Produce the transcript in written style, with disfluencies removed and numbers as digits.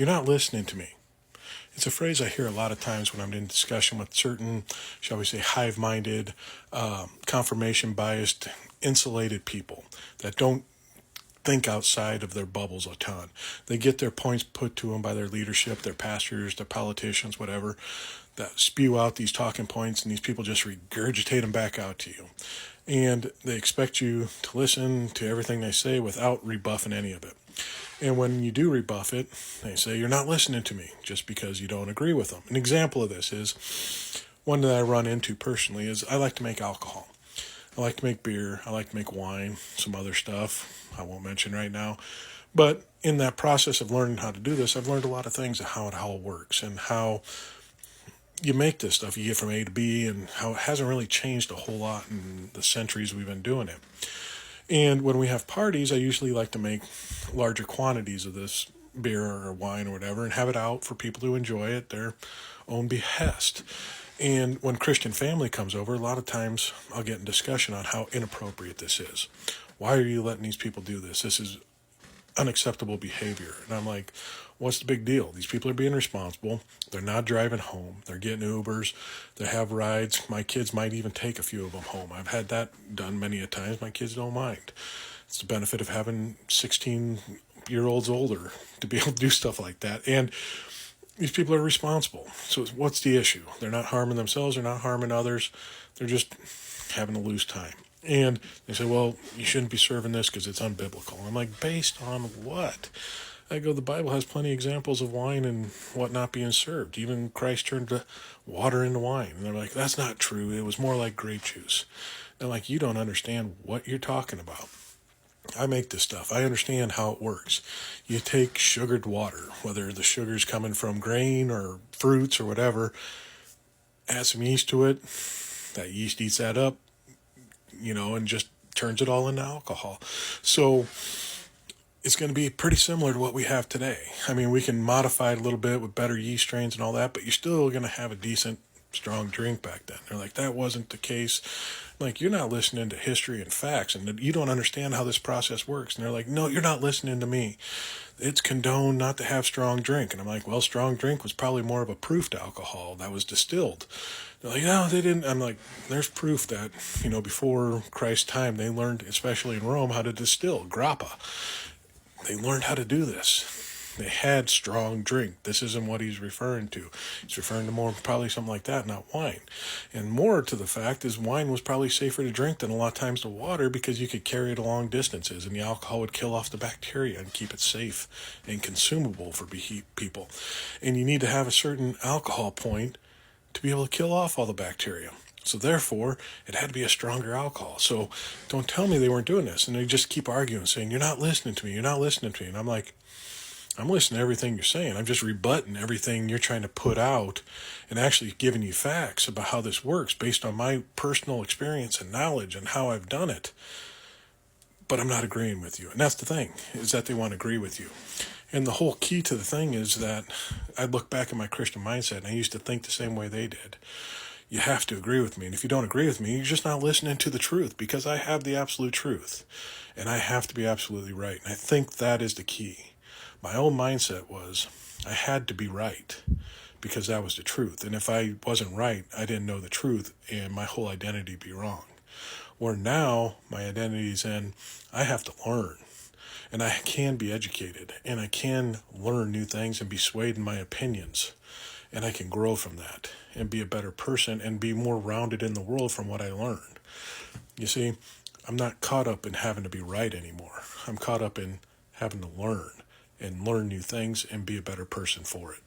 You're not listening to me. It's a phrase I hear a lot of times when I'm in discussion with certain, shall we say, hive-minded, confirmation-biased, insulated people that don't think outside of their bubbles a ton. They get their points put to them by their leadership, their pastors, their politicians, whatever, that spew out these talking points, and these people just regurgitate them back out to you. And they expect you to listen to everything they say without rebuffing any of it. And when you do rebuff it, they say, you're not listening to me just because you don't agree with them. An example of this is one that I run into personally is I like to make alcohol. I like to make beer. I like to make wine, some other stuff I won't mention right now. But in that process of learning how to do this, I've learned a lot of things of how it all works and how you make this stuff. You get from A to B and how it hasn't really changed a whole lot in the centuries we've been doing it. And when we have parties, I usually like to make larger quantities of this beer or wine or whatever and have it out for people to enjoy at their own behest. And when Christian family comes over, a lot of times I'll get in discussion on how inappropriate this is. Why are you letting these people do this? This is unacceptable behavior. And I'm like, what's the big deal? These people are being responsible. They're not driving home. They're getting Ubers. They have rides. My kids might even take a few of them home. I've had that done many a times. My kids don't mind. It's the benefit of having 16-year-olds older to be able to do stuff like that. And these people are responsible. So what's the issue? They're not harming themselves. They're not harming others. They're just having a loose time. And they say, well, you shouldn't be serving this because it's unbiblical. And I'm like, based on what? I go, the Bible has plenty of examples of wine and whatnot being served. Even Christ turned the water into wine. And they're like, that's not true. It was more like grape juice. And I'm like, you don't understand what you're talking about. I make this stuff. I understand how it works. You take sugared water, whether the sugar's coming from grain or fruits or whatever, add some yeast to it. That yeast eats that up, and just turns it all into alcohol. So it's going to be pretty similar to what we have today. I mean, we can modify it a little bit with better yeast strains and all that, but you're still going to have a decent, strong drink back then. They're like, that wasn't the case. Like, you're not listening to history and facts, and you don't understand how this process works. And they're like, no, you're not listening to me. It's condoned not to have strong drink. And I'm like, well, strong drink was probably more of a proofed alcohol that was distilled. They're like, no, they didn't. I'm like, there's proof that, before Christ's time, they learned, especially in Rome, how to distill grappa. They learned how to do this. They had strong drink. This isn't what he's referring to. He's referring to more probably something like that, not wine. And more to the fact is wine was probably safer to drink than a lot of times the water because you could carry it a long distances and the alcohol would kill off the bacteria and keep it safe and consumable for people. And you need to have a certain alcohol point to be able to kill off all the bacteria. So therefore, it had to be a stronger alcohol. So don't tell me they weren't doing this. And they just keep arguing, saying, you're not listening to me. You're not listening to me. And I'm like, I'm listening to everything you're saying. I'm just rebutting everything you're trying to put out and actually giving you facts about how this works based on my personal experience and knowledge and how I've done it. But I'm not agreeing with you. And that's the thing, is that they want to agree with you. And the whole key to the thing is that I look back at my Christian mindset and I used to think the same way they did. You have to agree with me. And if you don't agree with me, you're just not listening to the truth because I have the absolute truth and I have to be absolutely right. And I think that is the key. My own mindset was I had to be right because that was the truth. And if I wasn't right, I didn't know the truth and my whole identity would be wrong. Where now my identity is in, I have to learn and I can be educated and I can learn new things and be swayed in my opinions. And I can grow from that and be a better person and be more rounded in the world from what I learned. You see, I'm not caught up in having to be right anymore. I'm caught up in having to learn and learn new things and be a better person for it.